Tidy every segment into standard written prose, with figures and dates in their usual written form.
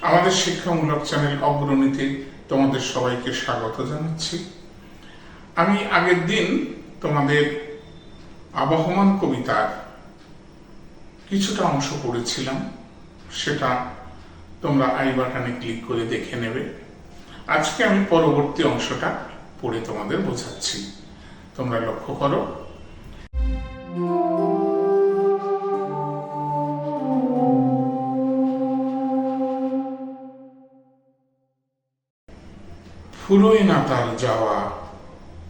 আমাদের শিক্ষামূলক চ্যানেল অগ্রণীতে তোমাদের সবাইকে স্বাগত জানাচ্ছি। আমি আগের দিন তোমাদের আবহমান কবিতার কিছুটা অংশ পড়েছিলাম, সেটা তোমরা আই বাটনে ক্লিক করে দেখে নেবে। আজকে আমি পরবর্তী অংশটা পড়ে তোমাদের বোঝাচ্ছি, তোমরা লক্ষ্য করো। ফুরোয় না তার যাওয়া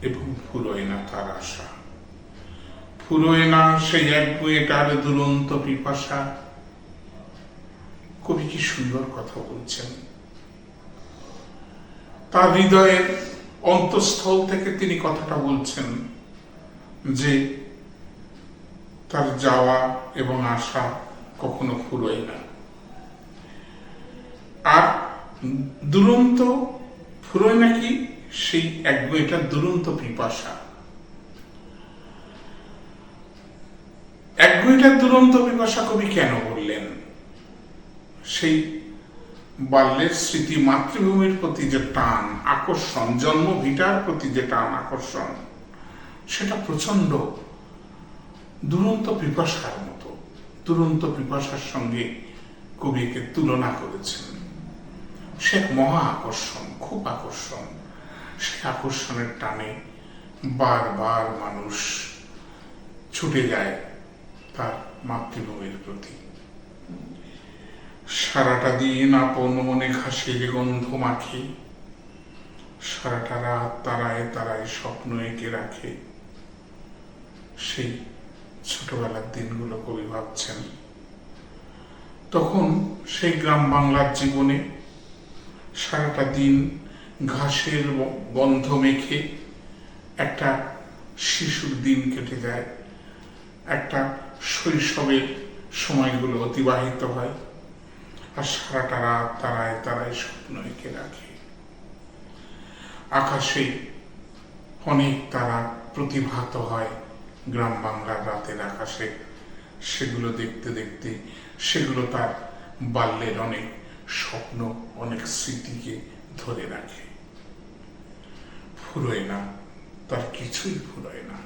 এবং ফুরোয় না তার আশা, ফুরোয় না সেই একগুঁয়েটার দুরন্ত পিপাসা। কবি কি সুন্দর কথা বলছেন। তার হৃদয়ের অন্তঃস্থল থেকে তিনি কথাটা বলছেন যে তার যাওয়া এবং আশা কখনো ফুরোয় না। আর দুরন্ত ফুরোয় নাকি সেই একগুঁয়েটার দুরন্ত পিপাসা। একগুঁয়েটার দুরন্ত পিপাসা কবি কেন বললেন? সেই বাল্যের স্মৃতি, মাতৃভূমির প্রতি যে টান আকর্ষণ, জন্মভিটার প্রতি যে টান আকর্ষণ, সেটা প্রচন্ড দুরন্ত পিপাসার মতো। দুরন্ত পিপাসার সঙ্গে কবিকে তুলনা করেছেন। সে মহা আকর্ষণ, খুব আকর্ষণ। সে আকর্ষণের টানে বারবার মানুষ ছুটে যায় তার মাতৃভূমির প্রতি। সারাটা দিন আপন মনে ঘাসের গন্ধ মাখে, সারাটা রাত তারায় তারায় স্বপ্ন এঁকে রাখে। সেই ছোটবেলার দিনগুলো কবি ভাবছেন। তখন সেই গ্রাম বাংলার জীবনে সারাটা দিন ঘাসের গন্ধ মেখে একটা শিশুর দিন কেটে যায়, একটা শৈশবের সময়গুলো অতিবাহিত হয়। আর সারাটা রাত তারায় তারায় স্বপ্ন এঁকে রাখে। আকাশে অনেক তারা প্রতিভাত হয় গ্রাম বাংলার রাতের আকাশে। সেগুলো দেখতে দেখতে সেগুলো তার বাল্যের অনেক স্বপ্ন, অনেক স্মৃতিকে ধরে রাখে। ফুরোয় না, তার কিছুই ফুরোয় না।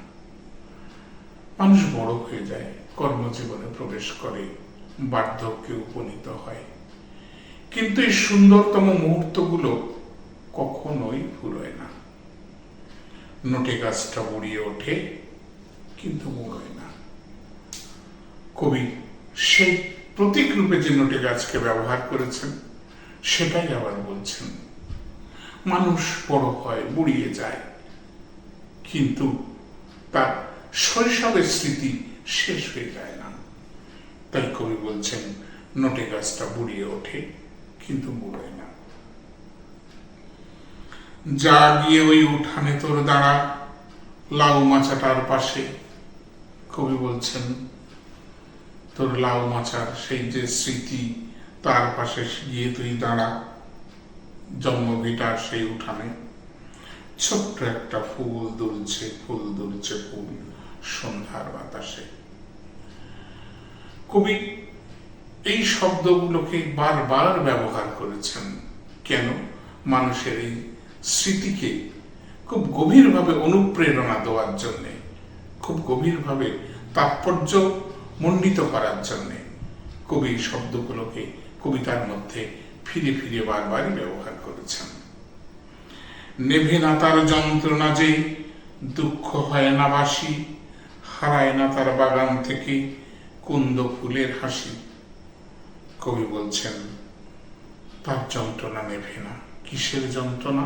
মানুষ বড় হয়ে যায়, কর্মজীবনে প্রবেশ করে, বার্ধক্যে উপনীত হয়, কিন্তু এই সুন্দরতম মুহূর্তগুলো কখনোই ফুরোয় না। নোটে গাছটা বুড়িয়ে ওঠে কিন্তু মুড়োয় না। কবি সেই প্রতীক রূপে যে নোটে গাছকে ব্যবহার করেছেন সেটাই আবার বলছেন। মানুষ বড় হয়, বুড়িয়ে যায়, কিন্তু তার শৈশবের স্মৃতি শেষ হয়ে যায় না। তাই কবি বলছেন নোটে গাছটা বুড়িয়ে ওঠে কিন্তু মুড়োয় না। যা গিয়ে ওই উঠানে তোর দাঁড়া লাউ মাচাটার পাশে। কবি বলছেন তোর লাউ মাচার সেই যে স্মৃতি, তার পাশে গিয়ে তুই দাঁড়া। জন্মভিটার সেই উঠানে ছোট্ট একটা ফুল দুলছে, ফুল দুলছে, ফুল সন্ধ্যার বাতাসে। কবি এই শব্দগুলোকে বারবার ব্যবহার করেছেন। কেন? মানুষের এই স্মৃতিকে খুব গভীরভাবে অনুপ্রেরণা দেওয়ার জন্যে, খুব গভীরভাবে তাৎপর্য মণ্ডিত করার জন্যে কবি শব্দগুলোকে কবিতার মধ্যে ফিরে ফিরে বারবারই ব্যবহার করেছেন। নেভে না তার যন্ত্রণা যে, দুঃখ হয় না বাসি, হারায় না তার বাগান থেকে কুন্দ ফুলের হাসি। কবি বলছেন তার যন্ত্রণা নেভে না। কিসের যন্ত্রণা?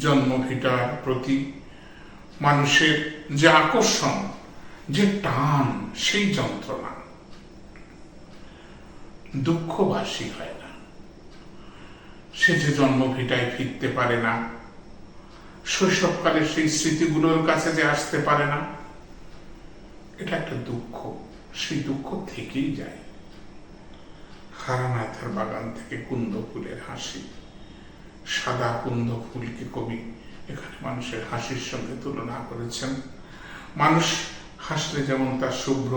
জন্মভিটার প্রতি মানুষের যে আকর্ষণ, যে টান, সেই যন্ত্রণা। দুঃখবাসী হয় না। সে যে জন্মভিটায় ফিরতে পারে না, শৈশবকালের সেই স্মৃতিগুলোর কাছে যে আসতে পারে না, এটা একটা দুঃখ। সেই দুঃখ থেকেই যায়। হারানায় তার বাগান থেকে কুন্দ ফুলের হাসি। সাদা কুন্দ ফুলকে কবি এখানে মানুষের হাসির সঙ্গে তুলনা করেছেন। মানুষ হাসলে যেমন তার শুভ্র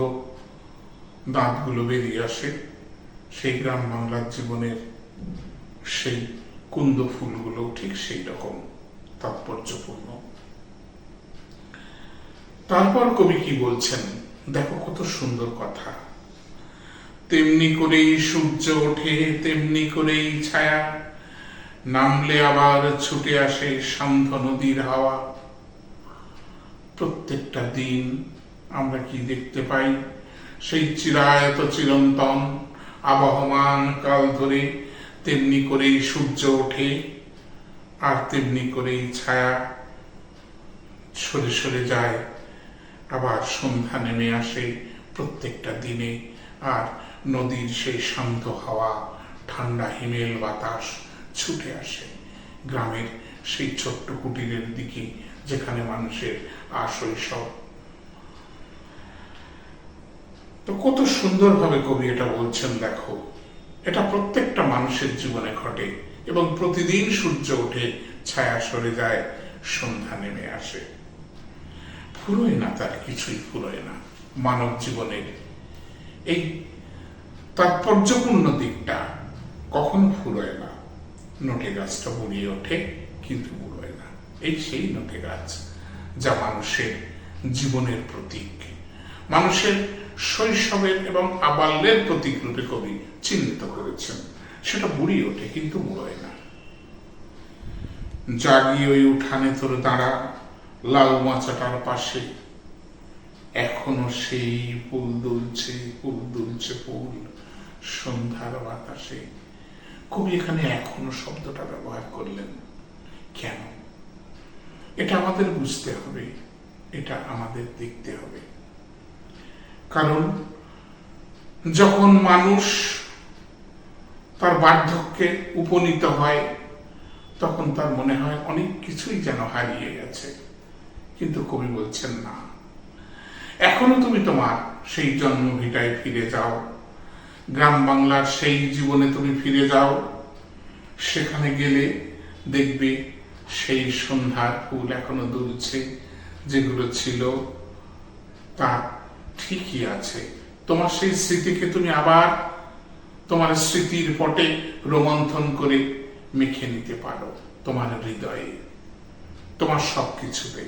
দাঁতগুলো বেরিয়ে আসে, সেই গ্রাম বাংলার জীবনের সেই কুন্দ ফুলগুলো ঠিক সেই রকম তাৎপর্যপূর্ণ। তারপর কবি কি বলছেন দেখো, কত সুন্দর কথা। তেমনি করেই সূর্য ওঠে, তেমনি করেই ছায়া, নামলে আবার ছুটে আসে সান্ধ্য নদীর হাওয়া। প্রত্যেকটা দিন আমরা কি দেখতে পাই, সেই চিরায়ত চিরন্তন আবহমান কাল ধরে তেমনি করেই সূর্য ওঠে, আর তেমনি করেই ছায়া সরে সরে যায়, আবার সন্ধ্যা নেমে আসে প্রত্যেকটা দিনে। আর নদীর সেই শান্ত হাওয়া, ঠান্ডা হিমেল বাতাস ছুটে আসে গ্রামের সেই ছোট্ট কুটিরের দিকে, যেখানে মানুষের আশৈশব। তো কত সুন্দরভাবে কবি এটা বলছেন দেখো, এটা প্রত্যেকটা মানুষের জীবনে ঘটে এবং প্রতিদিন সূর্য ওঠে, ছায়া সরে যায়, সন্ধ্যা নেমে আসে। ফুরোয় না, তার কিছুই ফুরোয় না মানব জীবনের এই তাৎপর্যপূর্ণ দিকটা কখনো ফুরোয় না। নটে গাছটা বুড়িয়ে ওঠে কিন্তু বুড়োয় না, এই সেই নটে গাছ যা মানুষের জীবনের প্রতীক, মানুষের শৈশবের এবং আবাল্যের প্রতীক রূপে কবি চিহ্নিত করেছেন। সেটা বুড়িয়ে ওঠে কিন্তু বুড়োয় না। জাগি ওই উঠানে তোর দাঁড়া, লাউ মাচাটার পাশে, এখনো সেই ফুল দুলছে ফুল দুলছে ফুল সন্ধ্যার বাতাসে। কবি এখানে এখনো শব্দটা ব্যবহার করলেন কেন? এটা আমাদের বুঝতে হবে, এটা আমাদের দেখতে হবে। কারণ যখন মানুষ তার বার্ধক্যে উপনীত হয়, তখন তার মনে হয় অনেক কিছুই যেন হারিয়ে গেছে। কিন্তু কবি বলছেন না, এখনো তুমি তোমার সেই জন্মভিটায় ফিরে যাও, গ্রাম বাংলার সেই জীবনে তুমি ফিরে যাও। সেখানে গেলে দেখবে সেই সন্ধ্যার ফুল এখনো দুলছে, যেগুলো ছিল তা ঠিকই আছে। তোমার সেই স্মৃতিকে তুমি আবার তোমার স্মৃতির পটে রোমন্থন করে মেখে নিতে পারো তোমার হৃদয়ে, তোমার সবকিছুতে।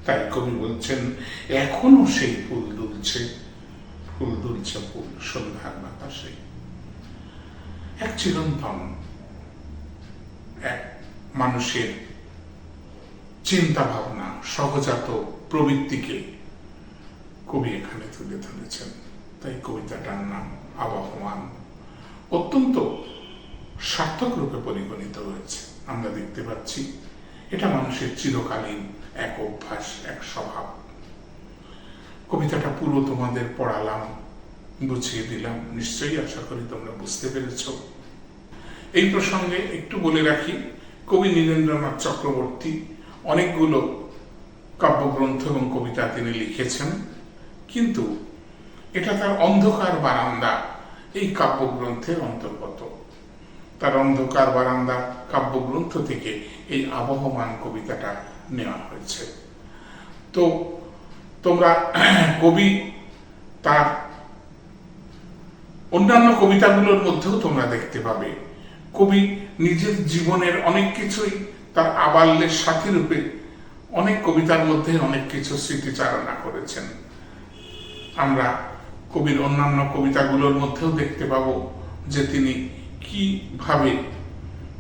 তাই কবি বলছেন এখনো সেই ফুল দুলছে ফুল দুলছে ফুল সন্ধ্যার বাতাসে। এক চিরন্তন এক মানুষের চিন্তা ভাবনা, সহজাত প্রবৃত্তিকে কবি এখানে তুলে ধরেছেন। তাই কবিতাটার নাম আবহমান অত্যন্ত সার্থক রূপে পরিগণিত হয়েছে। আমরা দেখতে পাচ্ছি এটা মানুষের চিরকালীন এক অভ্যাস, এক স্বভাব। কবিতাটা পুরো তোমাদের পড়ালাম, বুঝিয়ে দিলাম, নিশ্চয়ই আশা করি তোমরা বুঝতে পেরেছ। এই প্রসঙ্গে একটু বলে রাখি, কবি নীরেন্দ্রনাথ চক্রবর্তী অনেকগুলো কাব্যগ্রন্থ এবং কবিতা তিনি লিখেছেন, কিন্তু এটা তার অন্ধকার বারান্দা এই কাব্যগ্রন্থের অন্তর্গত। তার অন্ধকার বারান্দা কাব্যগ্রন্থ থেকে এই আবহমান কবিতাটা নেওয়া হয়েছে। তো তোমরা কবি তার অন্যান্য কবিতাগুলোর মধ্যেও তোমরা দেখতে পাবে কবি নিজের জীবনের অনেক কিছুই তার আবাল্যের সাথী রূপে অনেক কবিতার মধ্যে অনেক কিছু স্মৃতিচারণা করেছেন। আমরা কবির অন্যান্য কবিতাগুলোর মধ্যেও দেখতে পাবো যে তিনি কিভাবে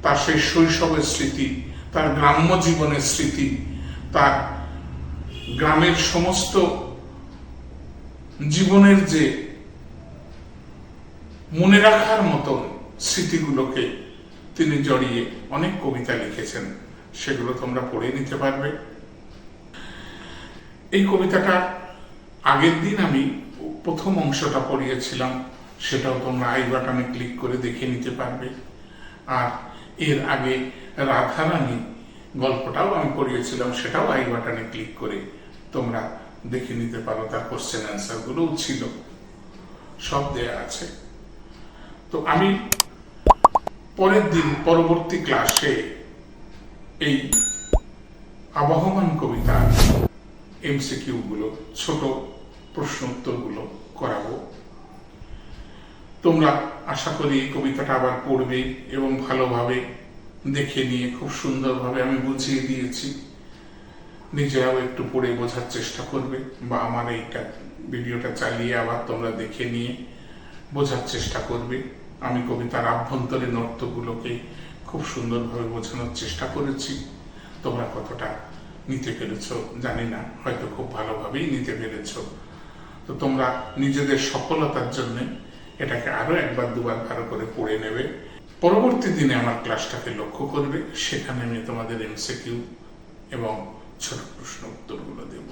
তার সেই শৈশবের স্মৃতি, তার গ্রাম্য জীবনের স্মৃতি, তার গ্রামের সমস্ত জীবনের যে মনে রাখার মতন স্মৃতিগুলোকে তিনি জড়িয়ে অনেক কবিতা লিখেছেন। সেগুলো তোমরা পড়ে নিতে পারবে। এই কবিতাটা আগের দিন আমি প্রথম অংশটা পড়িয়েছিলাম, সেটাও তোমরা আই বাটনে ক্লিক করে দেখে নিতে পারবে। আর এর আগে রাধারানী গল্পটাও আমি পড়িয়েছিলাম, সেটাও আই বাটনে ক্লিক করে তোমরা দেখে নিতে পারো। তার কোশ্চেন অ্যান্সার গুলোও ছিল, সব দেয়া আছে। তো আমি পরের দিন পরবর্তী ক্লাসে এই আবহমান কবিতার এমসিকিউ গুলো, ছোট প্রশ্ন উত্তর গুলো করাবো। তোমরা আশা করি এই কবিতাটা আবার পড়বে এবং ভালোভাবে দেখে নিয়ে খুব সুন্দরভাবে আমি বুঝিয়ে দিয়েছি, নিজেরাও একটু পড়ে বোঝার চেষ্টা করবে, বা আমার এইটা ভিডিওটা চালিয়ে আবার তোমরা দেখে নিয়ে বোঝার চেষ্টা করবে। আমি কবিতার আভ্যন্তরীণ অর্থগুলোকে খুব সুন্দরভাবে বোঝানোর চেষ্টা করেছি। তোমরা কতটা নিতে পেরেছ জানি না, হয়তো খুব ভালোভাবেই নিতে পেরেছ। তো তোমরা নিজেদের সফলতার জন্য এটাকে আরো একবার দুবার ভালো করে পড়ে নেবে। পরবর্তী দিনে আমার ক্লাসটাকে লক্ষ্য করবে, সেখানে আমি তোমাদের এমসিকিউ এবং ছোট প্রশ্ন উত্তরগুলো দেব।